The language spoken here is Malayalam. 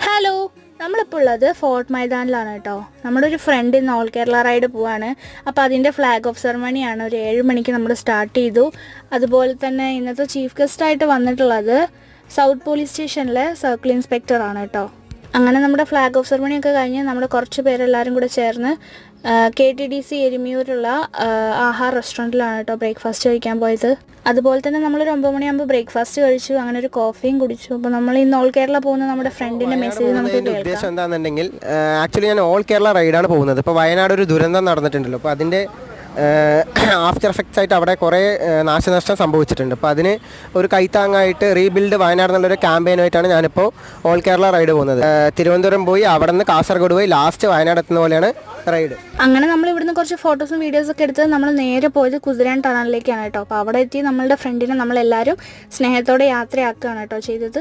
ഹലോ, നമ്മളിപ്പോൾ ഉള്ളത് ഫോർട്ട് മൈതാനിലാണ് കേട്ടോ. നമ്മുടെ ഒരു ഫ്രണ്ട് ഇന്ന് ഓൾ കേരള റൈഡ് പോവാണ്. അപ്പോൾ അതിൻ്റെ ഫ്ലാഗ് ഓഫ് സെറമണിയാണ്. ഒരു 7 മണിക്ക് നമ്മൾ സ്റ്റാർട്ട് ചെയ്തു. അതുപോലെ തന്നെ ഇന്നത്തെ ചീഫ് ഗസ്റ്റായിട്ട് വന്നിട്ടുള്ളത് സൗത്ത് പോലീസ് സ്റ്റേഷനിലെ സർക്കിൾ ഇൻസ്പെക്ടറാണ് കേട്ടോ. അങ്ങനെ നമ്മുടെ ഫ്ലാഗ് ഓഫ് സെറമണിയൊക്കെ കഴിഞ്ഞ് നമ്മൾ കുറച്ച് പേരെല്ലാവരും കൂടെ ചേർന്ന് KTDC എരുമിയൂരുള്ള ആഹാർ റെസ്റ്റോറൻറ്റിലാണ് കേട്ടോ ബ്രേക്ക്ഫാസ്റ്റ് കഴിക്കാൻ പോയത്. അതുപോലെ തന്നെ നമ്മളൊരു 9 മണിയാകുമ്പോൾ ബ്രേക്ക്ഫാസ്റ്റ് കഴിച്ചു. അങ്ങനെ ഒരു കോഫിയും കുടിച്ചു. അപ്പോൾ നമ്മൾ ഇന്ന് ഓൾ കേരള പോകുന്ന നമ്മുടെ ഫ്രണ്ടിൻ്റെ മെസ്സേജ് നമുക്ക് കേൾക്കാം. ഉദ്ദേശം എന്താണെന്നുണ്ടെങ്കിൽ ആക്ച്വലി ഞാൻ ഓൾ കേരള റൈഡാണ് പോകുന്നത്. ഇപ്പോൾ വയനാട് ഒരു ദുരന്തം നടന്നിട്ടുണ്ടല്ലോ. അപ്പോൾ അതിൻ്റെ ആഫ്റ്റർ എഫക്ട്സ് ആയിട്ട് അവിടെ കുറേ നാശനഷ്ടം സംഭവിച്ചിട്ടുണ്ട്. അപ്പോൾ അതിന് ഒരു കൈത്താങ്ങായിട്ട് റീബിൽഡ് വയനാട് എന്നുള്ളൊരു ക്യാമ്പയിനായിട്ടാണ് ഞാനിപ്പോൾ ഓൾ കേരള റൈഡ് പോകുന്നത്. തിരുവനന്തപുരം പോയി അവിടെ നിന്ന് കാസർഗോഡ് പോയി ലാസ്റ്റ് വയനാട് എത്തുന്ന പോലെയാണ് റൈഡ്. അങ്ങനെ നമ്മൾ ഇവിടുന്ന് കുറച്ച് ഫോട്ടോസും വീഡിയോസൊക്കെ എടുത്ത് നമ്മൾ നേരെ പോയത് കുതിരാൻ ടണലിലേക്കാണ് കേട്ടോ. അപ്പോൾ അവിടെ എത്തി നമ്മളുടെ ഫ്രണ്ടിനെ നമ്മളെല്ലാവരും സ്നേഹത്തോടെ യാത്രയാക്കുകയാണ് കേട്ടോ ചെയ്തത്.